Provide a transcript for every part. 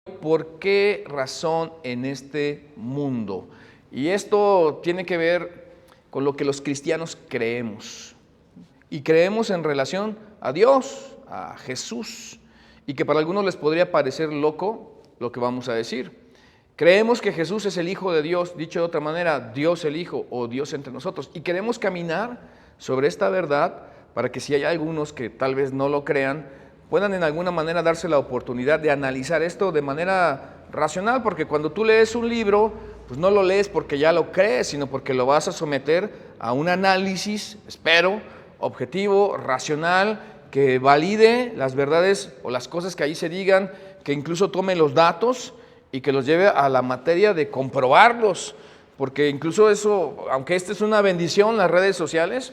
¿Por qué razón en este mundo? Y esto tiene que ver con lo que los cristianos creemos. Y creemos en relación a Dios, a Jesús. Y que para algunos les podría parecer loco lo que vamos a decir. Creemos que Jesús es el Hijo de Dios, dicho de otra manera, Dios el Hijo o Dios entre nosotros. Y queremos caminar sobre esta verdad para que si hay algunos que tal vez no lo crean, puedan en alguna manera darse la oportunidad de analizar esto de manera racional, porque cuando tú lees un libro, pues no lo lees porque ya lo crees, sino porque lo vas a someter a un análisis, espero, objetivo, racional, que valide las verdades o las cosas que ahí se digan, que incluso tome los datos y que los lleve a la materia de comprobarlos, porque incluso eso, aunque esta es una bendición, las redes sociales,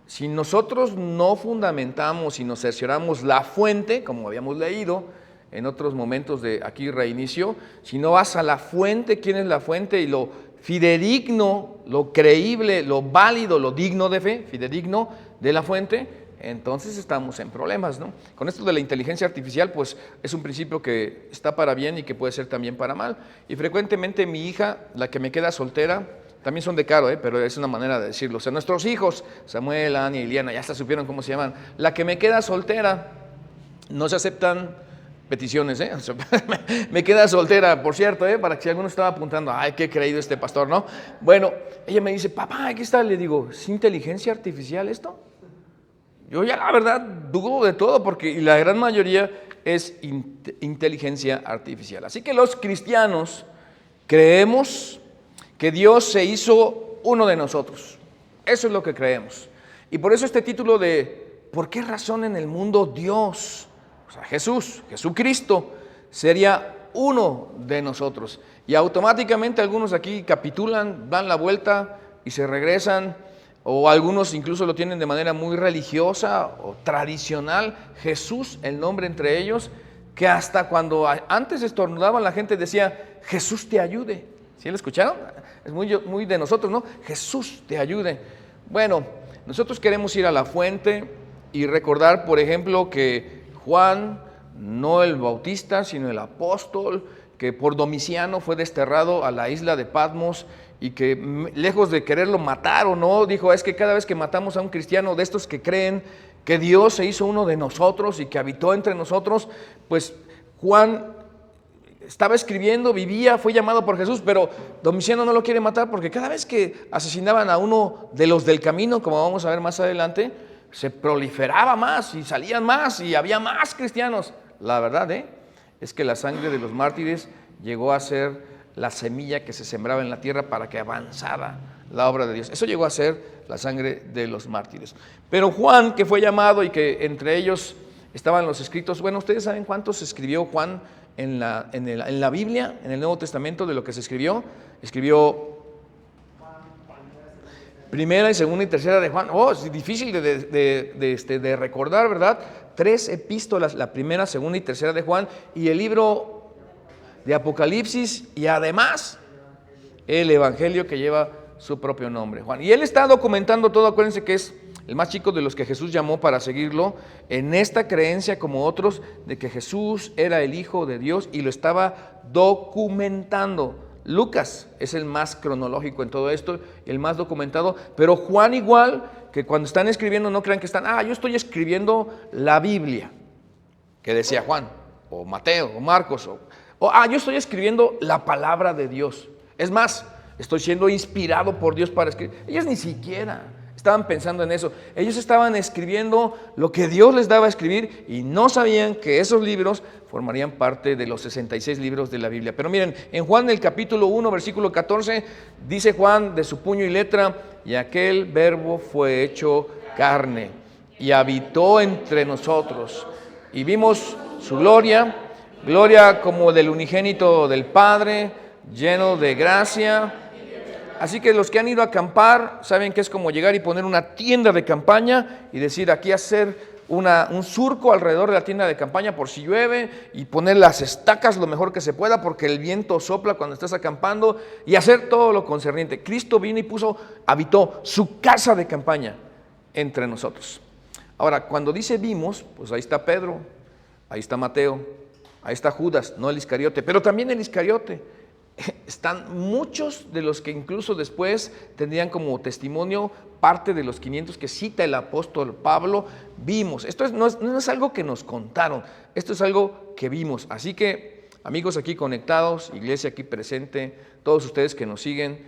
si nosotros no fundamentamos y nos cercioramos la fuente, como habíamos leído en otros momentos de aquí reinicio, si no vas a la fuente, quién es la fuente y lo fidedigno, lo creíble, lo válido, lo digno de fe, fidedigno de la fuente, entonces estamos en problemas, ¿no? Con esto de la inteligencia artificial, pues es un principio que está para bien y que puede ser también para mal. Y frecuentemente mi hija, la que me queda soltera, también son de caro, pero es una manera de decirlo. O sea, nuestros hijos, Samuel, Ani y Liliana, ya hasta supieron cómo se llaman. La que me queda soltera, no se aceptan peticiones, me queda soltera, por cierto, para que si alguno estaba apuntando, ay, qué creído este pastor, ¿no? Bueno, ella me dice, papá, aquí está, le digo, ¿es inteligencia artificial esto? Yo ya la verdad dudo de todo porque la gran mayoría es inteligencia artificial. Así que los cristianos creemos que Dios se hizo uno de nosotros. Eso es lo que creemos. Y por eso este título de ¿por qué razón en el mundo Dios, o sea, Jesús, Jesucristo, sería uno de nosotros? Y automáticamente algunos aquí capitulan, dan la vuelta y se regresan, o algunos incluso lo tienen de manera muy religiosa o tradicional, Jesús, el nombre entre ellos, que hasta cuando antes estornudaban la gente decía, Jesús te ayude. ¿Sí lo escucharon? Es muy de nosotros, ¿no? Jesús te ayude. Bueno, nosotros queremos ir a la fuente y recordar, por ejemplo, que Juan, no el Bautista, sino el apóstol, que por Domiciano fue desterrado a la isla de Patmos y que lejos de quererlo matar o no, dijo, es que cada vez que matamos a un cristiano de estos que creen que Dios se hizo uno de nosotros y que habitó entre nosotros, pues Juan estaba escribiendo, vivía, fue llamado por Jesús, pero Domiciano no lo quiere matar porque cada vez que asesinaban a uno de los del camino, como vamos a ver más adelante, se proliferaba más y salían más y había más cristianos. La verdad, es que la sangre de los mártires llegó a ser la semilla que se sembraba en la tierra para que avanzara la obra de Dios. Eso llegó a ser la sangre de los mártires. Pero Juan, que fue llamado y que entre ellos estaban los escritos, bueno, ¿ustedes saben cuántos escribió Juan en la Biblia, en el Nuevo Testamento, de lo que se escribió? Escribió primera y segunda y tercera de Juan. Es difícil de recordar, ¿verdad? 3 epístolas, la primera, segunda y tercera de Juan, y el libro de Apocalipsis, y además el evangelio que lleva su propio nombre, Juan. Y él está documentando todo. Acuérdense que es el más chico de los que Jesús llamó para seguirlo, en esta creencia como otros de que Jesús era el Hijo de Dios, y lo estaba documentando. Lucas es el más cronológico en todo esto, el más documentado, pero Juan igual, que cuando están escribiendo no crean que están, yo estoy escribiendo la Biblia, que decía Juan, o Mateo, o Marcos, yo estoy escribiendo la palabra de Dios. Es más, estoy siendo inspirado por Dios para escribir. Ellos ni siquiera estaban pensando en eso. Ellos estaban escribiendo lo que Dios les daba a escribir y no sabían que esos libros formarían parte de los 66 libros de la Biblia. Pero miren, en Juan el capítulo 1, versículo 14, dice Juan de su puño y letra, y aquel verbo fue hecho carne y habitó entre nosotros y vimos su gloria como del unigénito del Padre, lleno de gracia. Así que los que han ido a acampar saben que es como llegar y poner una tienda de campaña y decir, aquí hacer un surco alrededor de la tienda de campaña por si llueve, y poner las estacas lo mejor que se pueda porque el viento sopla cuando estás acampando, y hacer todo lo concerniente. Cristo vino y habitó su casa de campaña entre nosotros. Ahora, cuando dice vimos, pues ahí está Pedro, ahí está Mateo, Ahí está Judas, no el Iscariote, pero también el Iscariote. Están muchos de los que incluso después tendrían como testimonio parte de los 500 que cita el apóstol Pablo, vimos. Esto no es algo que nos contaron, esto es algo que vimos. Así que, amigos aquí conectados, iglesia aquí presente, todos ustedes que nos siguen,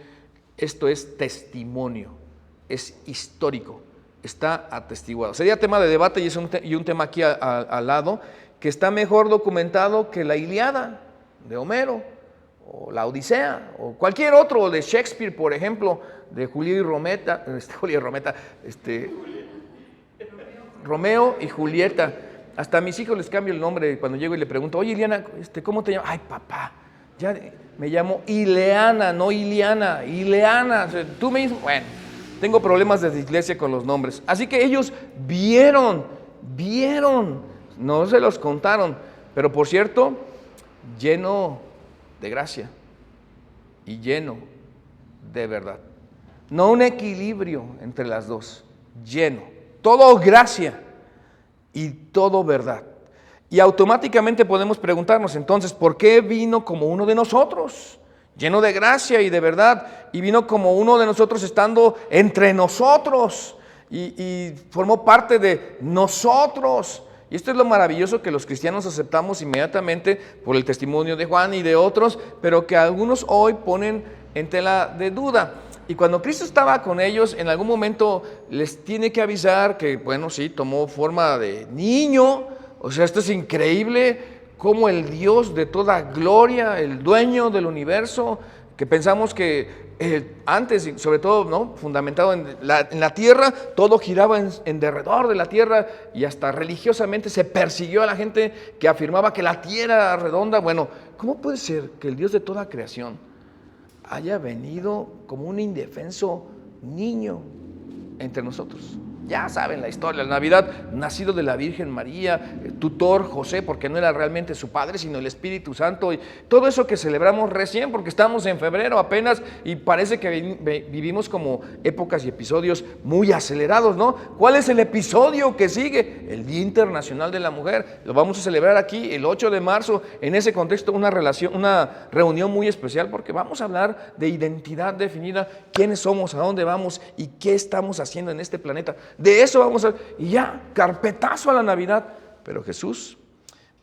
esto es testimonio, es histórico, está atestiguado. Sería tema de debate y un tema aquí al lado, que está mejor documentado que la Ilíada de Homero, o la Odisea, o cualquier otro de Shakespeare, por ejemplo, de Romeo y Julieta. Hasta a mis hijos les cambio el nombre cuando llego y le pregunto, oye, Iliana, ¿cómo te llamas? Ay, papá, ya me llamo Ileana, no Iliana, Ileana. O sea, tú mismo, bueno, tengo problemas de dislexia con los nombres. Así que ellos vieron, no se los contaron, pero por cierto, lleno de gracia y lleno de verdad. No un equilibrio entre las dos, lleno, todo gracia y todo verdad. Y automáticamente podemos preguntarnos entonces, ¿por qué vino como uno de nosotros? Lleno de gracia y de verdad, y vino como uno de nosotros estando entre nosotros y formó parte de nosotros. Y esto es lo maravilloso que los cristianos aceptamos inmediatamente por el testimonio de Juan y de otros, pero que algunos hoy ponen en tela de duda. Y cuando Cristo estaba con ellos, en algún momento les tiene que avisar que, bueno, sí, tomó forma de niño. O sea, esto es increíble, como el Dios de toda gloria, el dueño del universo, que pensamos que antes, sobre todo, ¿no?, fundamentado en la tierra, todo giraba en derredor de la tierra, y hasta religiosamente se persiguió a la gente que afirmaba que la tierra era redonda. Bueno, ¿cómo puede ser que el Dios de toda creación haya venido como un indefenso niño entre nosotros? Ya saben la historia, la Navidad, nacido de la Virgen María, tutor José, porque no era realmente su padre, sino el Espíritu Santo, y todo eso que celebramos recién, porque estamos en febrero apenas, y parece que vivimos como épocas y episodios muy acelerados, ¿no? ¿Cuál es el episodio que sigue? El Día Internacional de la Mujer. Lo vamos a celebrar aquí el 8 de marzo, en ese contexto una reunión muy especial, porque vamos a hablar de identidad definida, quiénes somos, a dónde vamos y qué estamos haciendo en este planeta. De eso vamos a ver, y ya, carpetazo a la Navidad. Pero Jesús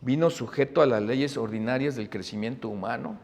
vino sujeto a las leyes ordinarias del crecimiento humano,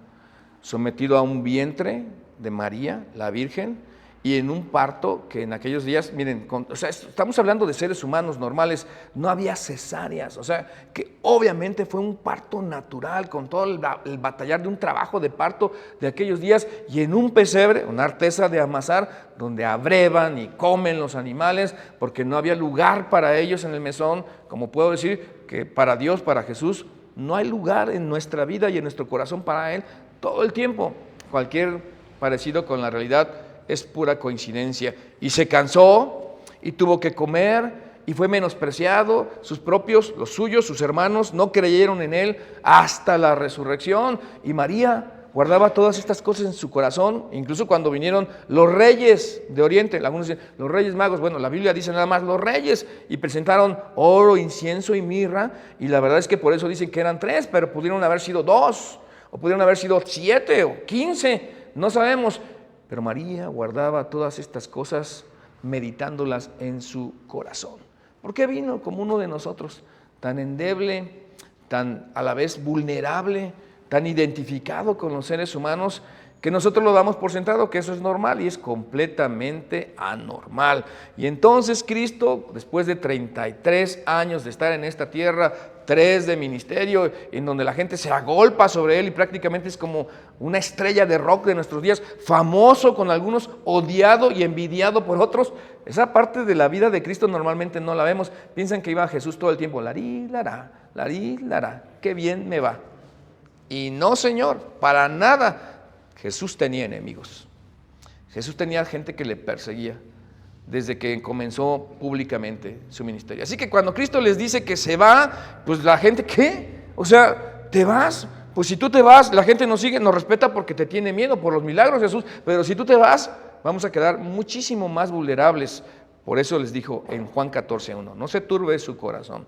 sometido a un vientre de María, la Virgen, y en un parto que en aquellos días, miren, estamos hablando de seres humanos normales, no había cesáreas, o sea, que obviamente fue un parto natural, con todo el batallar de un trabajo de parto de aquellos días, y en un pesebre, una artesa de amasar, donde abrevan y comen los animales, porque no había lugar para ellos en el mesón. Como puedo decir que para Dios, para Jesús, no hay lugar en nuestra vida y en nuestro corazón para Él todo el tiempo. Cualquier parecido con la realidad es pura coincidencia. Y se cansó y tuvo que comer y fue menospreciado. Sus propios, los suyos, sus hermanos no creyeron en Él hasta la resurrección. Y María guardaba todas estas cosas en su corazón, incluso cuando vinieron los reyes de Oriente. Algunos dicen, los reyes magos. Bueno, la Biblia dice nada más los reyes, y presentaron oro, incienso y mirra, y la verdad es que por eso dicen que eran 3, pero pudieron haber sido 2, o pudieron haber sido 7 o 15, no sabemos. Pero María guardaba todas estas cosas meditándolas en su corazón. ¿Por qué vino como uno de nosotros, tan endeble, tan a la vez vulnerable, tan identificado con los seres humanos, que nosotros lo damos por sentado que eso es normal, y es completamente anormal? Y entonces Cristo, después de 33 años de estar en esta tierra, 3 de ministerio, en donde la gente se agolpa sobre Él y prácticamente es como una estrella de rock de nuestros días, famoso con algunos, odiado y envidiado por otros. Esa parte de la vida de Cristo normalmente no la vemos. Piensan que iba Jesús todo el tiempo, larí, lará, qué bien me va. Y no, Señor, para nada. Jesús tenía enemigos. Jesús tenía gente que le perseguía desde que comenzó públicamente su ministerio. Así que cuando Cristo les dice que se va, pues la gente, ¿qué? O sea, ¿te vas? Pues si tú te vas, la gente nos sigue, nos respeta porque te tiene miedo por los milagros, Jesús. Pero si tú te vas, vamos a quedar muchísimo más vulnerables. Por eso les dijo en Juan 14:1, no se turbe su corazón.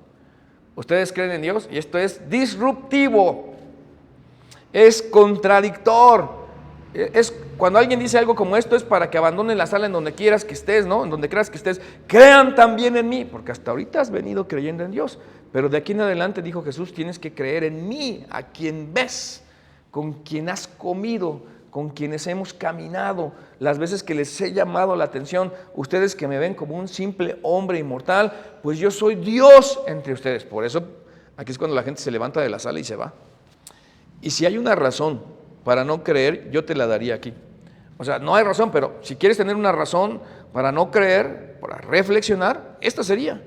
Ustedes creen en Dios y esto es disruptivo, es contradictor. Es cuando alguien dice algo como esto es para que abandones la sala en donde quieras que estés, ¿no? En donde creas que estés. Crean también en mí, porque hasta ahorita has venido creyendo en Dios, pero de aquí en adelante dijo Jesús, tienes que creer en mí, a quien ves, con quien has comido, con quienes hemos caminado, las veces que les he llamado la atención, ustedes que me ven como un simple hombre inmortal, pues yo soy Dios entre ustedes. Por eso aquí es cuando la gente se levanta de la sala y se va. Y si hay una razón para no creer, yo te la daría aquí. O sea, no hay razón, pero si quieres tener una razón para no creer, para reflexionar, esta sería: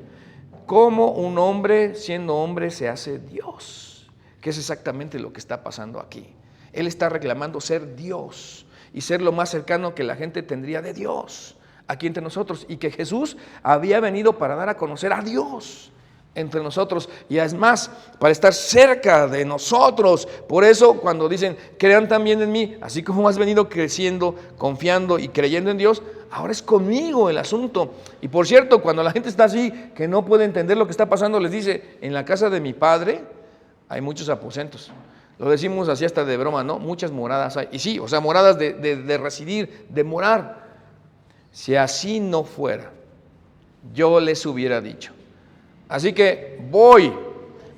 ¿cómo un hombre siendo hombre se hace Dios? Que es exactamente lo que está pasando aquí. Él está reclamando ser Dios y ser lo más cercano que la gente tendría de Dios aquí entre nosotros, y que Jesús había venido para dar a conocer a Dios entre nosotros, y es más, para estar cerca de nosotros. Por eso cuando dicen, crean también en mí, así como has venido creciendo, confiando y creyendo en Dios, ahora es conmigo el asunto. Y por cierto, cuando la gente está así, que no puede entender lo que está pasando, les dice, en la casa de mi Padre hay muchos aposentos. Lo decimos así hasta de broma, ¿no? Muchas moradas hay. Y sí, o sea, moradas de residir, de morar. Si así no fuera, yo les hubiera dicho. Así que voy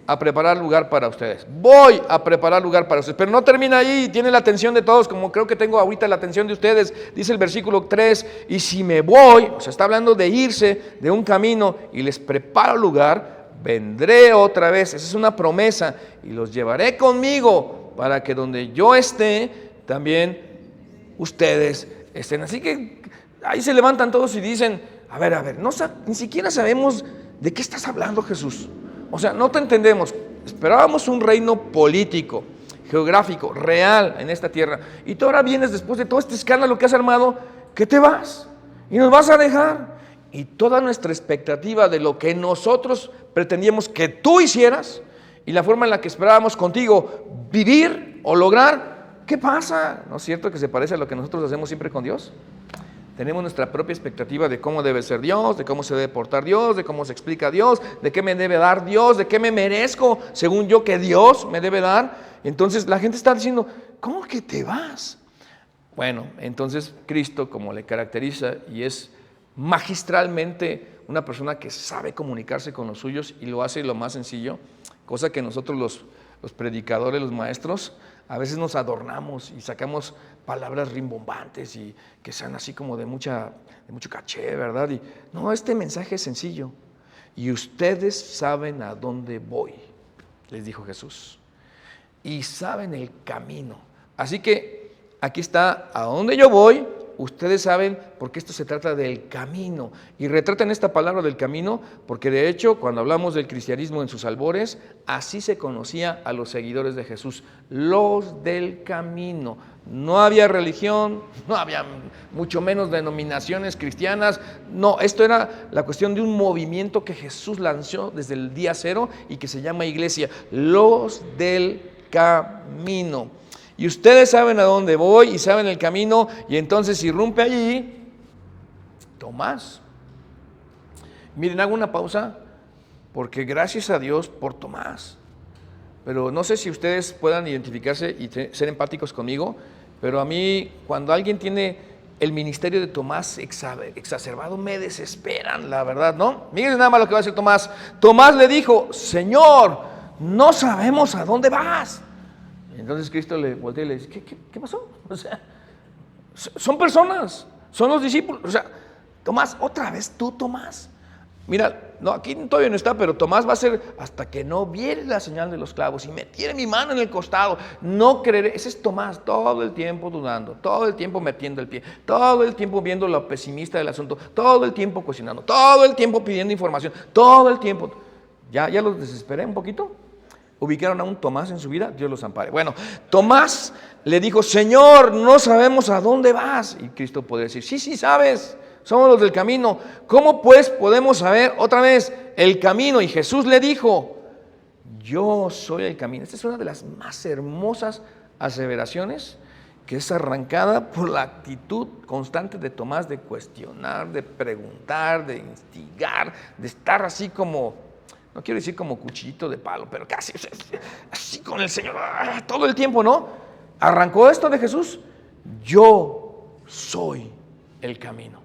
a preparar lugar para ustedes. Voy a preparar lugar para ustedes. Pero no termina ahí, tiene la atención de todos, como creo que tengo ahorita la atención de ustedes. Dice el versículo 3, y si me voy, o sea, está hablando de irse de un camino y les preparo lugar, vendré otra vez. Esa es una promesa, y los llevaré conmigo para que donde yo esté, también ustedes estén. Así que ahí se levantan todos y dicen, a ver, ni siquiera sabemos de qué estás hablando, Jesús. O sea, no te entendemos. Esperábamos un reino político, geográfico, real en esta tierra, y tú ahora vienes después de todo este escándalo que has armado, que te vas y nos vas a dejar. Y toda nuestra expectativa de lo que nosotros pretendíamos que tú hicieras y la forma en la que esperábamos contigo vivir o lograr, ¿qué pasa? ¿No es cierto que se parece a lo que nosotros hacemos siempre con Dios? Tenemos nuestra propia expectativa de cómo debe ser Dios, de cómo se debe portar Dios, de cómo se explica Dios, de qué me debe dar Dios, de qué me merezco, según yo, que Dios me debe dar. Entonces la gente está diciendo, ¿cómo que te vas? Bueno, entonces Cristo, como le caracteriza y es magistralmente una persona que sabe comunicarse con los suyos y lo hace lo más sencillo, cosa que nosotros los predicadores, los maestros, a veces nos adornamos y sacamos palabras rimbombantes y que sean así como de mucho caché, ¿verdad? Y no, este mensaje es sencillo. Y ustedes saben a dónde voy, les dijo Jesús, y saben el camino. Así que aquí está a dónde yo voy. Ustedes saben, porque esto se trata del camino, y retratan esta palabra del camino, porque de hecho, cuando hablamos del cristianismo en sus albores, así se conocía a los seguidores de Jesús, los del camino. No había religión, no había mucho menos denominaciones cristianas, no, esto era la cuestión de un movimiento que Jesús lanzó desde el día cero y que se llama iglesia, los del camino. Y ustedes saben a dónde voy y saben el camino, y entonces irrumpe allí Tomás. Miren, hago una pausa, porque gracias a Dios por Tomás. Pero no sé si ustedes puedan identificarse y ser empáticos conmigo, pero a mí, cuando alguien tiene el ministerio de Tomás exacerbado, me desesperan, la verdad, ¿no? Miren nada más lo que va a decir Tomás. Tomás le dijo, Señor, no sabemos a dónde vas. Entonces Cristo le voltea y le dice, ¿qué pasó? O sea, son personas, son los discípulos. O sea, Tomás, otra vez tú, Tomás. Mira, no, aquí todavía no está, pero Tomás va a ser hasta que no viere la señal de los clavos y metiere mi mano en el costado, no creeré. Ese es Tomás, todo el tiempo dudando, todo el tiempo metiendo el pie, todo el tiempo viendo lo pesimista del asunto, todo el tiempo cuestionando, todo el tiempo pidiendo información, todo el tiempo. ¿Ya los desesperé un poquito? ¿Ubicaron a un Tomás en su vida? Dios los ampare. Bueno, Tomás le dijo, Señor, no sabemos a dónde vas. Y Cristo podría decir, sí sabes, somos los del camino. ¿Cómo pues podemos saber otra vez el camino? Y Jesús le dijo, yo soy el camino. Esta es una de las más hermosas aseveraciones, que es arrancada por la actitud constante de Tomás de cuestionar, de preguntar, de instigar, de estar así como no quiero decir como cuchillito de palo, pero casi así con el Señor, todo el tiempo, ¿no? Arrancó esto de Jesús, yo soy el camino.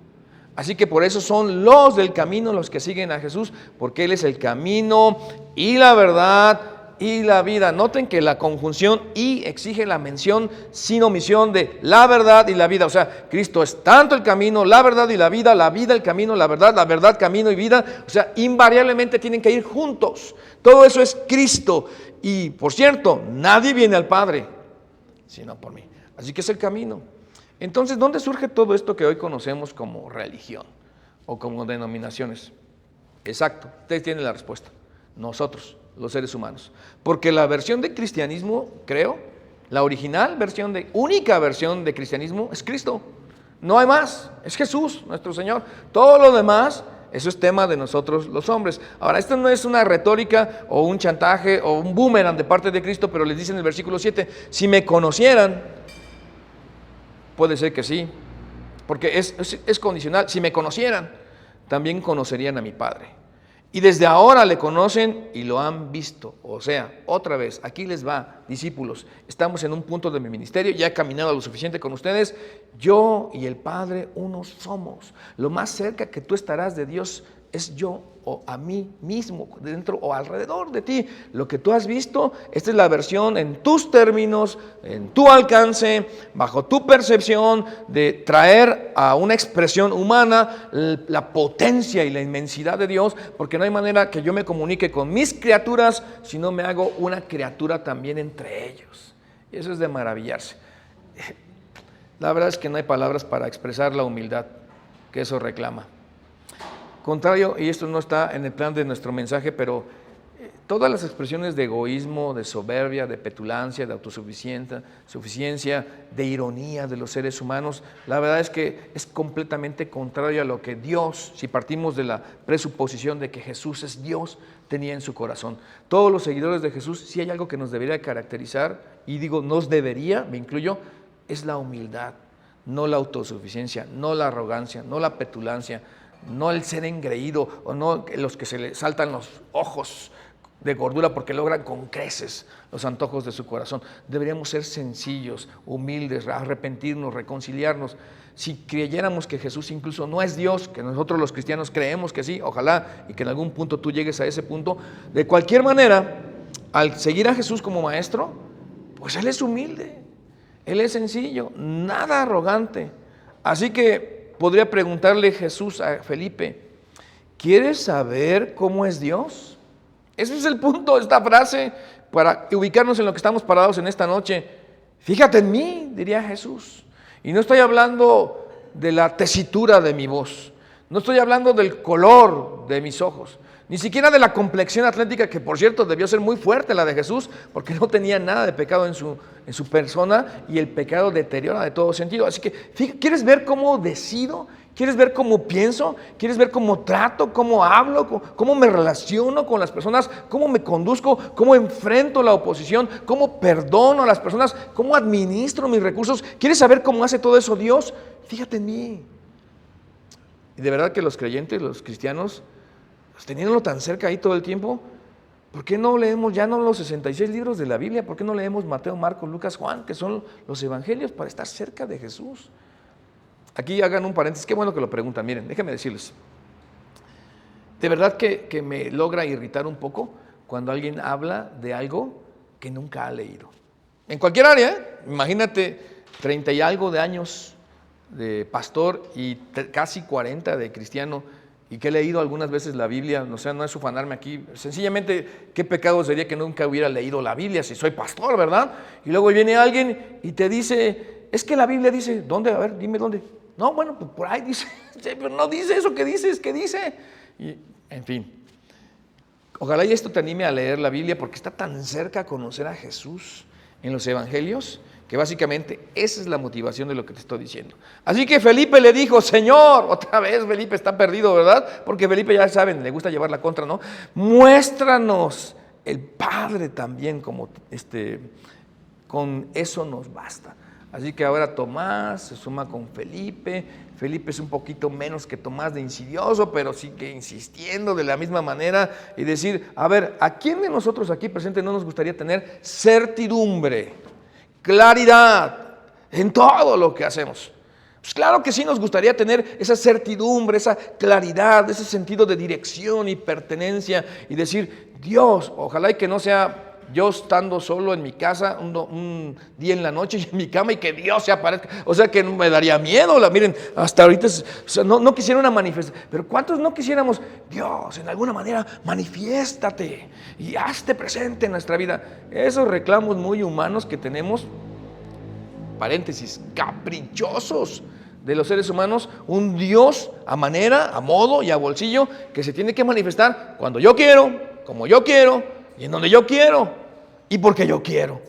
Así que por eso son los del camino los que siguen a Jesús, porque Él es el camino y la verdad y la vida. Noten que la conjunción y exige la mención sin omisión de la verdad y la vida. O sea, Cristo es tanto el camino, la verdad y la vida, el camino, la verdad, camino y vida. O sea, invariablemente tienen que ir juntos. Todo eso es Cristo. Y por cierto, nadie viene al Padre sino por mí. Así que es el camino. Entonces, ¿dónde surge todo esto que hoy conocemos como religión o como denominaciones? Exacto, ustedes tienen la respuesta. Nosotros, los seres humanos. Porque la versión de cristianismo, creo, la original versión única versión de cristianismo es Cristo. No hay más, es Jesús, nuestro Señor. Todo lo demás, eso es tema de nosotros los hombres. Ahora, esto no es una retórica o un chantaje o un boomerang de parte de Cristo, pero les dice en el versículo 7, si me conocieran, puede ser que sí, porque es condicional. Si me conocieran, también conocerían a mi Padre. Y desde ahora le conocen y lo han visto. O sea, otra vez, aquí les va, discípulos, estamos en un punto de mi ministerio, ya he caminado lo suficiente con ustedes. Yo y el Padre uno somos. Lo más cerca que tú estarás de Dios es yo o a mí mismo, dentro o alrededor de ti. Lo que tú has visto, esta es la versión en tus términos, en tu alcance, bajo tu percepción, de traer a una expresión humana la potencia y la inmensidad de Dios, porque no hay manera que yo me comunique con mis criaturas si no me hago una criatura también entre ellos. Y eso es de maravillarse. La verdad es que no hay palabras para expresar la humildad que eso reclama. Contrario, y esto no está en el plan de nuestro mensaje, pero todas las expresiones de egoísmo, de soberbia, de petulancia, de autosuficiencia, de ironía de los seres humanos, la verdad es que es completamente contrario a lo que Dios, si partimos de la presuposición de que Jesús es Dios, tenía en su corazón. Todos los seguidores de Jesús, si hay algo que nos debería caracterizar, y digo nos debería, me incluyo, es la humildad, no la autosuficiencia, no la arrogancia, no la petulancia, no el ser engreído o no los que se le saltan los ojos de gordura porque logran con creces los antojos de su corazón. Deberíamos ser sencillos, humildes, arrepentirnos, reconciliarnos. Si creyéramos que Jesús incluso no es Dios, que nosotros los cristianos creemos que sí, ojalá y que en algún punto tú llegues a ese punto, de cualquier manera, al seguir a Jesús como maestro, pues Él es humilde, Él es sencillo, nada arrogante. Así que podría preguntarle Jesús a Felipe, ¿quieres saber cómo es Dios? Ese es el punto de esta frase para ubicarnos en lo que estamos parados en esta noche. Fíjate en mí, diría Jesús. Y no estoy hablando de la tesitura de mi voz, no estoy hablando del color de mis ojos, ni siquiera de la complexión atlética, que por cierto debió ser muy fuerte la de Jesús, porque no tenía nada de pecado en su persona, y el pecado deteriora de todo sentido. Así que, ¿quieres ver cómo decido? ¿Quieres ver cómo pienso? ¿Quieres ver cómo trato? ¿Cómo hablo? ¿Cómo me relaciono con las personas? ¿Cómo me conduzco? ¿Cómo enfrento la oposición? ¿Cómo perdono a las personas? ¿Cómo administro mis recursos? ¿Quieres saber cómo hace todo eso Dios? Fíjate en mí. Y de verdad que los creyentes, los cristianos, teniéndolo tan cerca ahí todo el tiempo, ¿por qué no leemos ya no los 66 libros de la Biblia? ¿Por qué no leemos Mateo, Marcos, Lucas, Juan, que son los evangelios, para estar cerca de Jesús? Aquí hagan un paréntesis, qué bueno que lo preguntan. Miren, déjenme decirles, de verdad que me logra irritar un poco cuando alguien habla de algo que nunca ha leído. En cualquier área, imagínate 30 y algo de años de pastor y casi 40 de cristiano, y que he leído algunas veces la Biblia, o sea, no es ufanarme aquí, sencillamente, ¿qué pecado sería que nunca hubiera leído la Biblia si soy pastor, verdad? Y luego viene alguien y te dice, es que la Biblia dice, ¿dónde? A ver, dime dónde. No, bueno, pues por ahí dice, pero no dice eso que dices, ¿qué dice? Y, en fin, ojalá y esto te anime a leer la Biblia, porque está tan cerca a conocer a Jesús en los evangelios, que básicamente esa es la motivación de lo que te estoy diciendo. Así que Felipe le dijo, Señor, otra vez Felipe está perdido, ¿verdad? Porque Felipe, ya saben, le gusta llevar la contra, ¿no? Muéstranos el Padre también, como con eso nos basta. Así que ahora Tomás se suma con Felipe. Felipe es un poquito menos que Tomás de insidioso, pero sigue insistiendo de la misma manera y decir, a ver, ¿a quién de nosotros aquí presentes no nos gustaría tener certidumbre, claridad en todo lo que hacemos? Pues claro que sí nos gustaría tener esa certidumbre, esa claridad, ese sentido de dirección y pertenencia y decir, Dios, ojalá y que no sea yo estando solo en mi casa un día en la noche y en mi cama y que Dios se aparezca. O sea que me daría miedo. Miren, hasta ahorita o sea, no quisiera una manifestación. Pero ¿cuántos no quisiéramos? Dios, en alguna manera, manifiéstate y hazte presente en nuestra vida. Esos reclamos muy humanos que tenemos, paréntesis, caprichosos de los seres humanos, un Dios a manera, a modo y a bolsillo que se tiene que manifestar cuando yo quiero, como yo quiero y en donde yo quiero y porque yo quiero.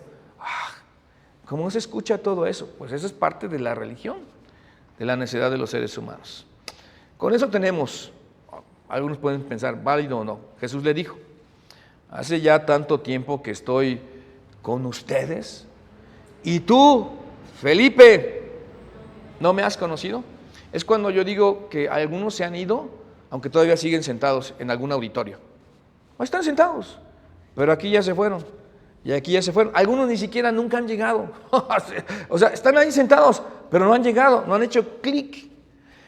¿Cómo se escucha todo eso? Pues eso es parte de la religión, de la necesidad de los seres humanos. Con eso tenemos, algunos pueden pensar, válido o no. Jesús le dijo, hace ya tanto tiempo que estoy con ustedes y tú, Felipe, ¿no me has conocido? Es cuando yo digo que algunos se han ido, aunque todavía siguen sentados en algún auditorio. Están sentados, pero aquí ya se fueron, y aquí ya se fueron. Algunos ni siquiera nunca han llegado. O sea, están ahí sentados, pero no han llegado, no han hecho clic.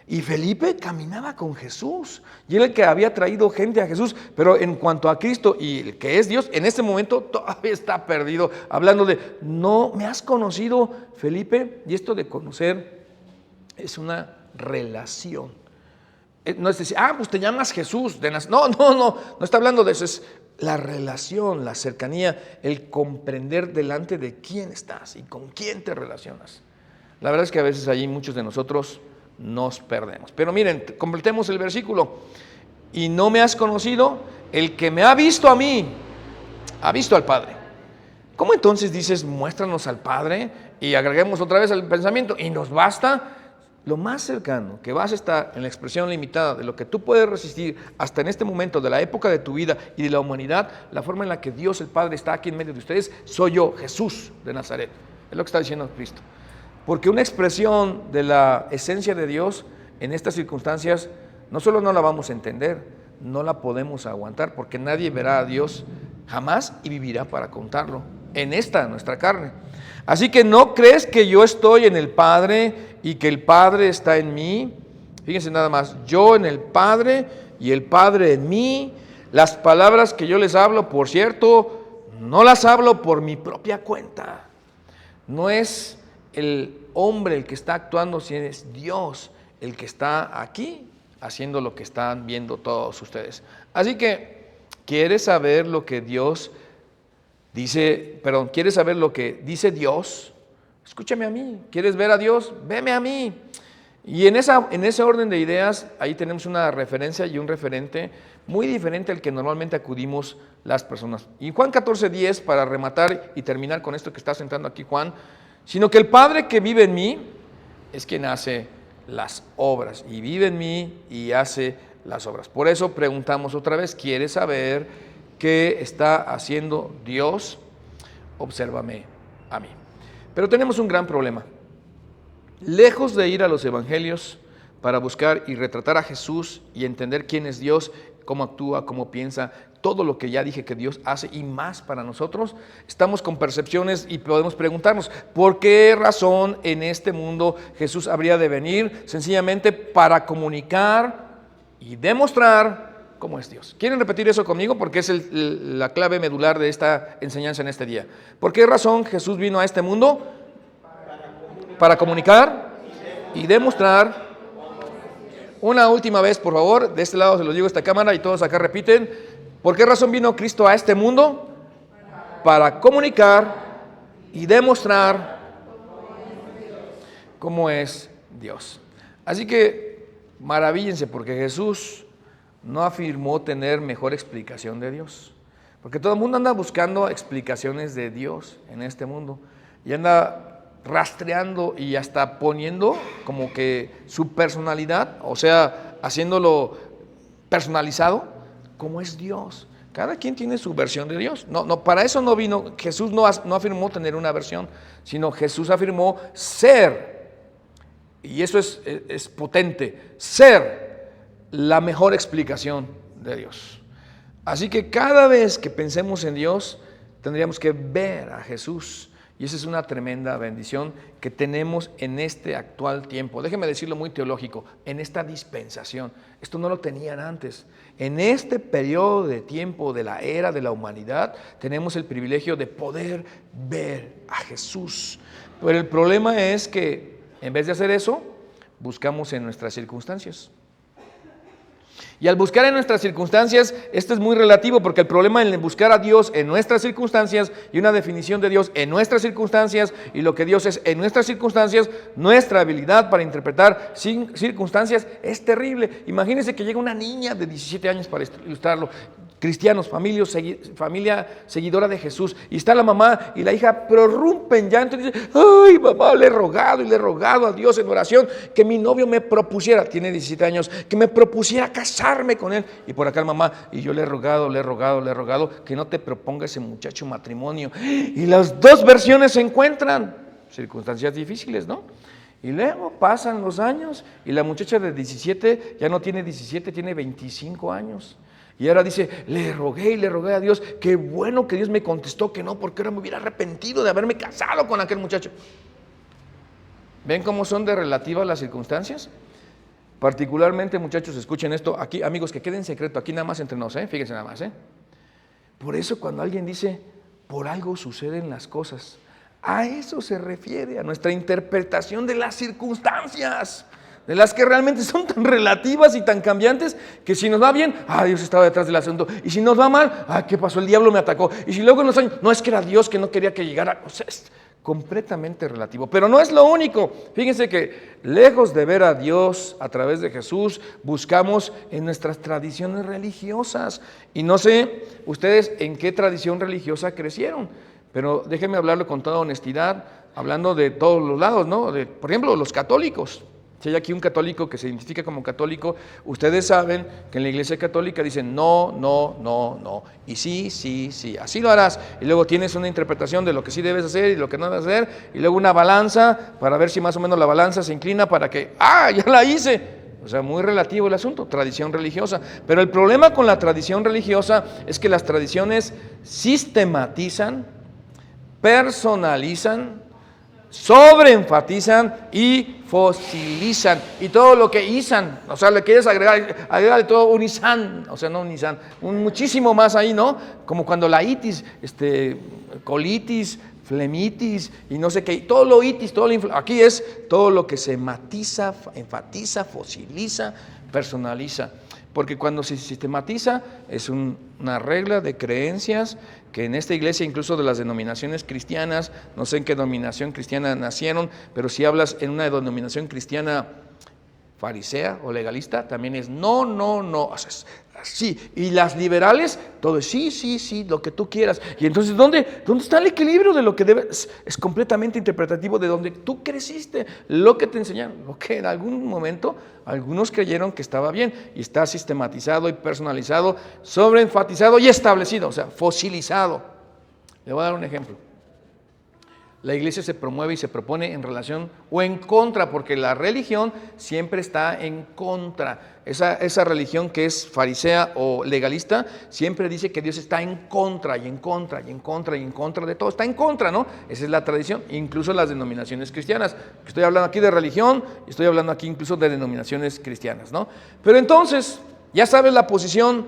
Y Felipe caminaba con Jesús, y él el que había traído gente a Jesús, pero en cuanto a Cristo y el que es Dios, en este momento todavía está perdido, hablando de, no me has conocido, Felipe. Y esto de conocer es una relación. No es decir, pues te llamas Jesús. No está hablando de eso. Es la relación, la cercanía, el comprender delante de quién estás y con quién te relacionas. La verdad es que a veces allí muchos de nosotros nos perdemos. Pero miren, completemos el versículo. Y no me has conocido, el que me ha visto a mí, ha visto al Padre. ¿Cómo entonces dices, muéstranos al Padre? Y agreguemos otra vez el pensamiento, y nos basta. Lo más cercano que vas a estar en la expresión limitada de lo que tú puedes resistir hasta en este momento de la época de tu vida y de la humanidad, la forma en la que Dios el Padre está aquí en medio de ustedes, soy yo, Jesús de Nazaret. Es lo que está diciendo Cristo. Porque una expresión de la esencia de Dios en estas circunstancias, no solo no la vamos a entender, no la podemos aguantar, porque nadie verá a Dios jamás y vivirá para contarlo en esta nuestra carne. Así que no crees que yo estoy en el Padre y que el Padre está en mí. Fíjense nada más, yo en el Padre y el Padre en mí. Las palabras que yo les hablo, por cierto, no las hablo por mi propia cuenta. No es el hombre el que está actuando, sino es Dios el que está aquí haciendo lo que están viendo todos ustedes. Así que, ¿quieres saber lo que Dios dice? ¿Quieres saber lo que dice Dios? Escúchame a mí. ¿Quieres ver a Dios? Veme a mí. Y en ese orden de ideas, ahí tenemos una referencia y un referente muy diferente al que normalmente acudimos las personas. Y Juan 14:10, para rematar y terminar con esto que está sentando aquí Juan, sino que el Padre que vive en mí es quien hace las obras, y vive en mí y hace las obras. Por eso preguntamos otra vez, ¿quieres saber qué está haciendo Dios? Obsérvame a mí. Pero tenemos un gran problema. Lejos de ir a los evangelios para buscar y retratar a Jesús y entender quién es Dios, cómo actúa, cómo piensa, todo lo que ya dije que Dios hace y más para nosotros, estamos con percepciones y podemos preguntarnos, ¿por qué razón en este mundo Jesús habría de venir? Sencillamente para comunicar y demostrar cómo es Dios. ¿Quieren repetir eso conmigo? Porque es la clave medular de esta enseñanza en este día. ¿Por qué razón Jesús vino a este mundo? Para comunicar y demostrar. Una última vez, por favor, de este lado se los digo a esta cámara y todos acá repiten. ¿Por qué razón vino Cristo a este mundo? Para comunicar y demostrar cómo es Dios. Así que maravíllense, porque Jesús no afirmó tener mejor explicación de Dios. Porque todo el mundo anda buscando explicaciones de Dios en este mundo y anda rastreando y hasta poniendo como que su personalidad, o sea, haciéndolo personalizado, como es Dios. Cada quien tiene su versión de Dios. No, para eso no vino. Jesús no afirmó tener una versión, sino Jesús afirmó ser. Y eso es potente. Ser la mejor explicación de Dios. Así que cada vez que pensemos en Dios, tendríamos que ver a Jesús. Y esa es una tremenda bendición que tenemos en este actual tiempo. Déjeme decirlo muy teológico, en esta dispensación. Esto no lo tenían antes. En este periodo de tiempo de la era de la humanidad, tenemos el privilegio de poder ver a Jesús. Pero el problema es que en vez de hacer eso, buscamos en nuestras circunstancias. Y al buscar en nuestras circunstancias, esto es muy relativo, porque el problema en buscar a Dios en nuestras circunstancias y una definición de Dios en nuestras circunstancias y lo que Dios es en nuestras circunstancias, nuestra habilidad para interpretar circunstancias es terrible. Imagínense que llega una niña de 17 años, para ilustrarlo, cristianos, familia seguidora de Jesús, y está la mamá y la hija prorrumpen llanto y dice: ay, mamá, le he rogado a Dios en oración que mi novio me propusiera, tiene 17 años, que me propusiera casarme con él. Y por acá la mamá: y yo le he rogado que no te proponga ese muchacho matrimonio. Y las dos versiones se encuentran, circunstancias difíciles, ¿no? Y luego pasan los años y la muchacha de 17 ya no tiene 17, tiene 25 años. Y ahora dice: le rogué a Dios, qué bueno que Dios me contestó que no, porque ahora me hubiera arrepentido de haberme casado con aquel muchacho. ¿Ven cómo son de relativas las circunstancias? Particularmente, muchachos, escuchen esto, aquí, amigos, que quede en secreto, aquí nada más entre nos, fíjense nada más. Por eso cuando alguien dice: por algo suceden las cosas, a eso se refiere, a nuestra interpretación de las circunstancias, de las que realmente son tan relativas y tan cambiantes, que si nos va bien, Dios estaba detrás del asunto, y si nos va mal, ¿qué pasó? El diablo me atacó. Y si luego en los años, no, es que era Dios que no quería que llegara. O sea, es completamente relativo, pero no es lo único. Fíjense que lejos de ver a Dios a través de Jesús, buscamos en nuestras tradiciones religiosas. Y no sé ustedes en qué tradición religiosa crecieron, pero déjenme hablarlo con toda honestidad, hablando de todos los lados, ¿no? Por ejemplo, los católicos. Si hay aquí un católico que se identifica como católico, ustedes saben que en la iglesia católica dicen no, y sí, así lo harás. Y luego tienes una interpretación de lo que sí debes hacer y lo que no debes hacer, y luego una balanza para ver si más o menos la balanza se inclina para que, ya la hice. O sea, muy relativo el asunto, tradición religiosa. Pero el problema con la tradición religiosa es que las tradiciones sistematizan, personalizan, sobreenfatizan y fosilizan, y todo lo que izan, o sea, le quieres agregar todo un izan, o sea, no un izan, un muchísimo más ahí, ¿no? Como cuando la itis, colitis, flemitis y no sé qué, todo lo itis, aquí es todo lo que se matiza, enfatiza, fosiliza, personaliza. Porque cuando se sistematiza es una regla de creencias que en esta iglesia, incluso de las denominaciones cristianas, no sé en qué denominación cristiana nacieron, pero si hablas en una denominación cristiana farisea o legalista, también es no, o sea, sí. Y las liberales, todo es sí, lo que tú quieras. Y entonces, ¿dónde está el equilibrio de lo que debes? Es completamente interpretativo de donde tú creciste, lo que te enseñaron, lo que en algún momento algunos creyeron que estaba bien, y está sistematizado y personalizado, sobreenfatizado y establecido, o sea, fosilizado. Le voy a dar un ejemplo. La iglesia se promueve y se propone en relación o en contra, porque la religión siempre está en contra. Esa religión que es farisea o legalista siempre dice que Dios está en contra y en contra de todo. Está en contra, ¿no? Esa es la tradición, incluso las denominaciones cristianas. Estoy hablando aquí de religión y estoy hablando aquí incluso de denominaciones cristianas, ¿no? Pero entonces, ya sabes la posición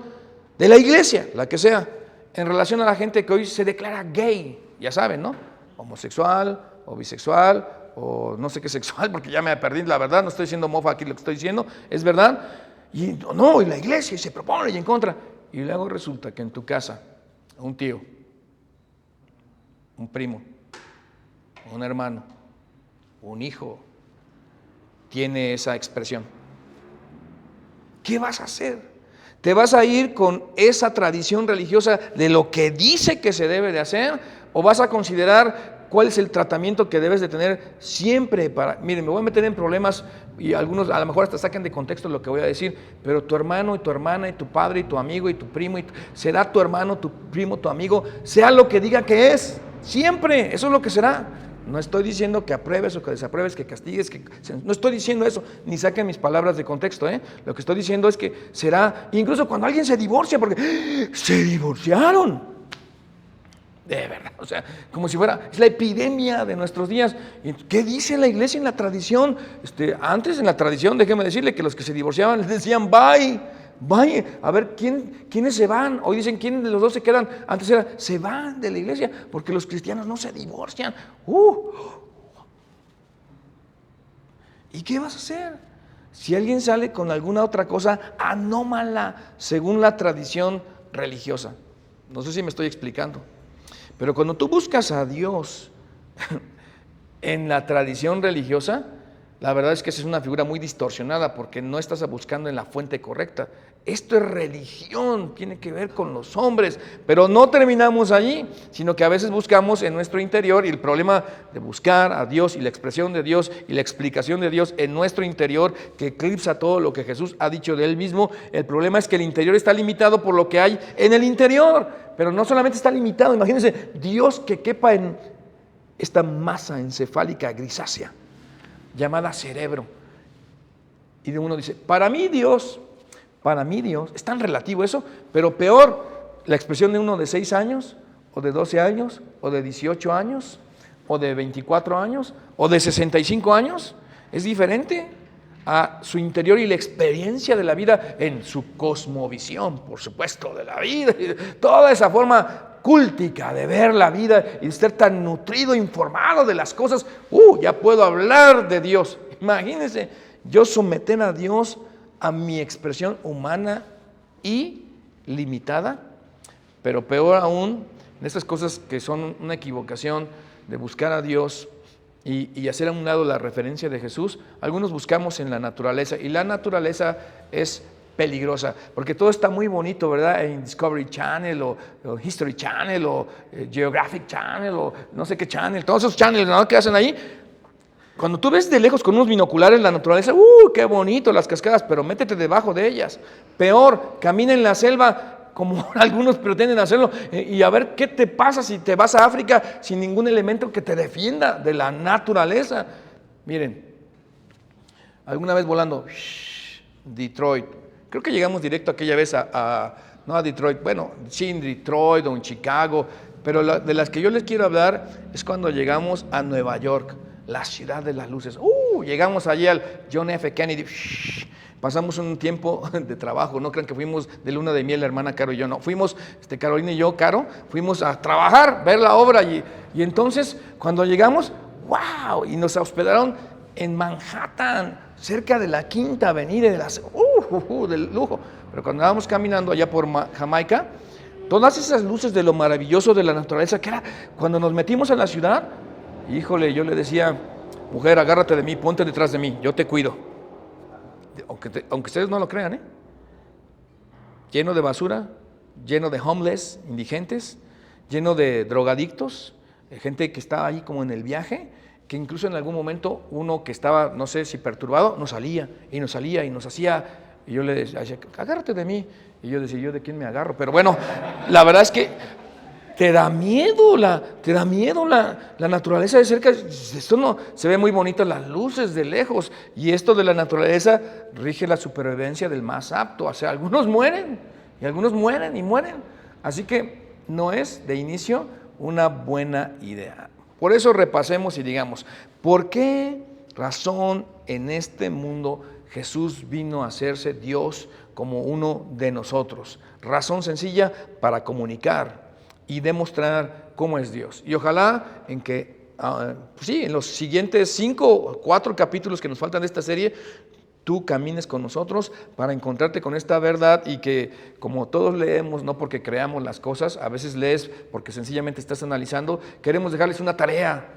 de la iglesia, la que sea, en relación a la gente que hoy se declara gay, ya saben, ¿no? Homosexual o bisexual o no sé qué sexual, porque ya me perdí, la verdad, no estoy diciendo mofa aquí, lo que estoy diciendo es verdad. Y no, y la iglesia se propone y en contra. Y luego resulta que en tu casa un tío, un primo, un hermano, un hijo tiene esa expresión. ¿Qué vas a hacer? ¿Te vas a ir con esa tradición religiosa de lo que dice que se debe de hacer? ¿O vas a considerar cuál es el tratamiento que debes de tener siempre para, miren, me voy a meter en problemas y algunos a lo mejor hasta saquen de contexto lo que voy a decir, pero tu hermano y tu hermana y tu padre y tu amigo y tu primo, será tu hermano, tu primo, tu amigo, sea lo que diga que es, siempre, eso es lo que será. No estoy diciendo que apruebes o que desapruebes, que castigues, no estoy diciendo eso, ni saquen mis palabras de contexto, ¿eh? Lo que estoy diciendo es que será, incluso cuando alguien se divorcia, porque se divorciaron, de verdad, o sea, como si fuera, es la epidemia de nuestros días. ¿Qué dice la iglesia en la tradición? Antes en la tradición, déjeme decirle que los que se divorciaban les decían bye. A ver, ¿quiénes se van? Hoy dicen, ¿quiénes de los dos se quedan? Antes era, se van de la iglesia, porque los cristianos no se divorcian. ¿Y qué vas a hacer? Si alguien sale con alguna otra cosa anómala según la tradición religiosa. No sé si me estoy explicando. Pero cuando tú buscas a Dios en la tradición religiosa, la verdad es que esa es una figura muy distorsionada porque no estás buscando en la fuente correcta. Esto es religión, tiene que ver con los hombres, pero no terminamos allí, sino que a veces buscamos en nuestro interior, y el problema de buscar a Dios y la expresión de Dios y la explicación de Dios en nuestro interior, que eclipsa todo lo que Jesús ha dicho de Él mismo, el problema es que el interior está limitado por lo que hay en el interior, pero no solamente está limitado, imagínense, Dios que quepa en esta masa encefálica grisácea, llamada cerebro. Y uno dice, para mí Dios, es tan relativo eso, pero peor, la expresión de uno de 6 años, o de 12 años, o de 18 años, o de 24 años, o de 65 años, es diferente a su interior y la experiencia de la vida en su cosmovisión, por supuesto, de la vida, toda esa forma cúltica de ver la vida y de estar tan nutrido, informado de las cosas. Ya puedo hablar de Dios. Imagínense, yo someter a Dios a mi expresión humana y limitada, pero peor aún, en estas cosas que son una equivocación de buscar a Dios y hacer a un lado la referencia de Jesús. Algunos buscamos en la naturaleza, y la naturaleza es peligrosa, porque todo está muy bonito, ¿verdad? En Discovery Channel o History Channel o Geographic Channel o no sé qué channel, todos esos channels, ¿no?, que hacen ahí. Cuando tú ves de lejos con unos binoculares la naturaleza, qué bonito las cascadas, pero métete debajo de ellas. Peor, camina en la selva como algunos pretenden hacerlo, y a ver qué te pasa si te vas a África sin ningún elemento que te defienda de la naturaleza. Miren, alguna vez volando Detroit, creo que llegamos directo aquella vez no a Detroit, bueno, sí en Detroit o en Chicago, pero de las que yo les quiero hablar es cuando llegamos a Nueva York, la ciudad de las luces. Llegamos allí al John F. Kennedy. Pasamos un tiempo de trabajo, no crean que fuimos de luna de miel la hermana Caro y yo, no, fuimos, Carolina y yo, Caro, fuimos a trabajar, ver la obra, y entonces cuando llegamos, ¡wow!, y nos hospedaron en Manhattan, cerca de la Quinta Avenida, del lujo. Pero cuando estábamos caminando allá por Jamaica, todas esas luces de lo maravilloso de la naturaleza, que era cuando nos metimos en la ciudad, híjole, yo le decía, mujer, agárrate de mí, ponte detrás de mí, yo te cuido. Aunque ustedes no lo crean, lleno de basura, lleno de homeless, indigentes, lleno de drogadictos, gente que estaba ahí como en el viaje, que incluso en algún momento uno que estaba, no sé si perturbado, nos salía y nos hacía, y yo le decía, agárrate de mí, y yo decía, ¿yo de quién me agarro? Pero bueno, la verdad es que te da miedo la naturaleza de cerca. Esto no se ve muy bonito, las luces de lejos, y esto de la naturaleza rige la supervivencia del más apto. O sea, algunos mueren, y algunos mueren y mueren. Así que no es de inicio una buena idea. Por eso repasemos y digamos, ¿por qué razón en este mundo Jesús vino a hacerse Dios como uno de nosotros? Razón sencilla: para comunicar y demostrar cómo es Dios. Y ojalá en que, en los siguientes 5 o 4 capítulos que nos faltan de esta serie, tú camines con nosotros para encontrarte con esta verdad, y que, como todos leemos, no porque creamos las cosas, a veces lees porque sencillamente estás analizando, queremos dejarles una tarea.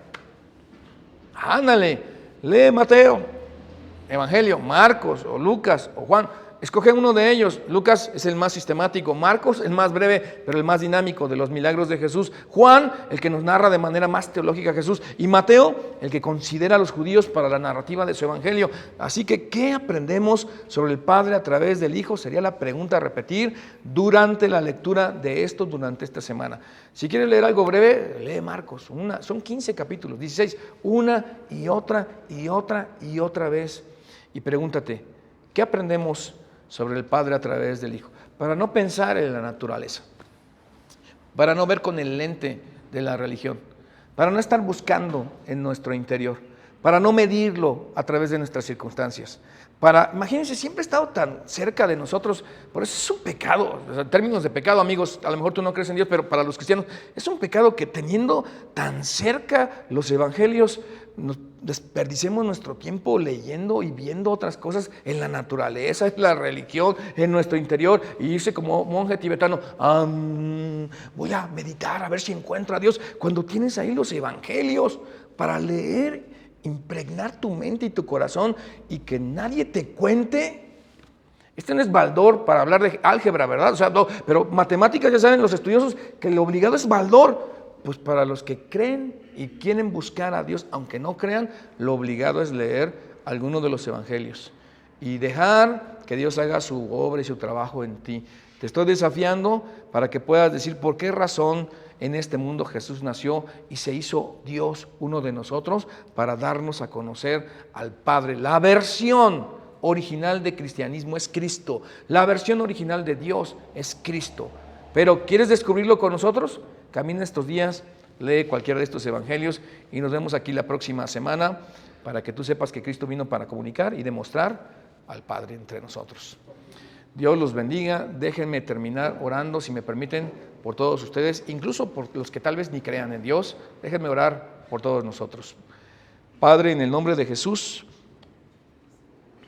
Ándale, lee Mateo, Evangelio, Marcos o Lucas o Juan, escoge uno de ellos. Lucas es el más sistemático, Marcos el más breve, pero el más dinámico de los milagros de Jesús. Juan, el que nos narra de manera más teológica a Jesús. Y Mateo, el que considera a los judíos para la narrativa de su evangelio. Así que, ¿qué aprendemos sobre el Padre a través del Hijo? Sería la pregunta a repetir durante la lectura de esto durante esta semana. Si quieres leer algo breve, lee Marcos. Son 15 capítulos, 16, una y otra y otra y otra vez. Y pregúntate, ¿qué aprendemos sobre el Padre a través del Hijo? Para no pensar en la naturaleza, para no ver con el lente de la religión, para no estar buscando en nuestro interior, para no medirlo a través de nuestras circunstancias. Imagínense, siempre ha estado tan cerca de nosotros, por eso es un pecado, o sea, en términos de pecado, amigos, a lo mejor tú no crees en Dios, pero para los cristianos es un pecado que teniendo tan cerca los evangelios, nos desperdicemos nuestro tiempo leyendo y viendo otras cosas en la naturaleza, en la religión, en nuestro interior, y irse como monje tibetano, voy a meditar a ver si encuentro a Dios, cuando tienes ahí los evangelios para leer, impregnar tu mente y tu corazón y que nadie te cuente. Este no es Baldor para hablar de álgebra, ¿verdad? O sea, no, pero matemáticas, ya saben los estudiosos que lo obligado es Baldor. Pues para los que creen y quieren buscar a Dios, aunque no crean, lo obligado es leer alguno de los evangelios y dejar que Dios haga su obra y su trabajo en ti. Te estoy desafiando para que puedas decir por qué razón en este mundo Jesús nació y se hizo Dios uno de nosotros para darnos a conocer al Padre. La versión original de cristianismo es Cristo. La versión original de Dios es Cristo. Pero ¿quieres descubrirlo con nosotros? Camina estos días, lee cualquiera de estos evangelios y nos vemos aquí la próxima semana para que tú sepas que Cristo vino para comunicar y demostrar al Padre entre nosotros. Dios los bendiga. Déjenme terminar orando, si me permiten, por todos ustedes, incluso por los que tal vez ni crean en Dios. Déjenme orar por todos nosotros. Padre, en el nombre de Jesús,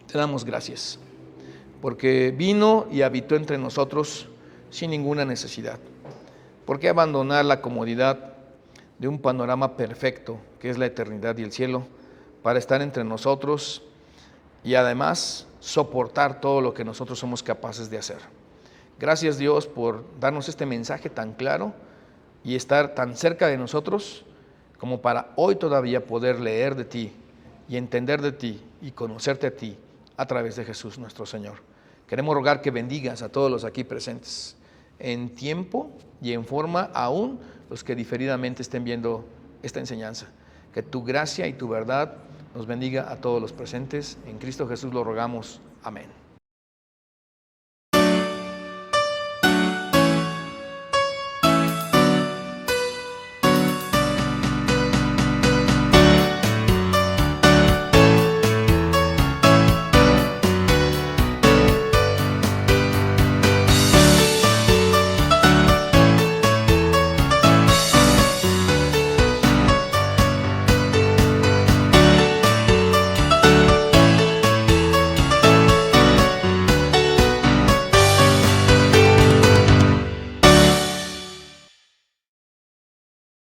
te damos gracias, porque vino y habitó entre nosotros sin ninguna necesidad. ¿Por qué abandonar la comodidad de un panorama perfecto, que es la eternidad y el cielo, para estar entre nosotros y además soportar todo lo que nosotros somos capaces de hacer? Gracias, Dios, por darnos este mensaje tan claro y estar tan cerca de nosotros como para hoy todavía poder leer de ti y entender de ti y conocerte a ti a través de Jesús nuestro Señor. Queremos rogar que bendigas a todos los aquí presentes, en tiempo y en forma, aún los que diferidamente estén viendo esta enseñanza. Que tu gracia y tu verdad nos bendiga a todos los presentes. En Cristo Jesús lo rogamos. Amén.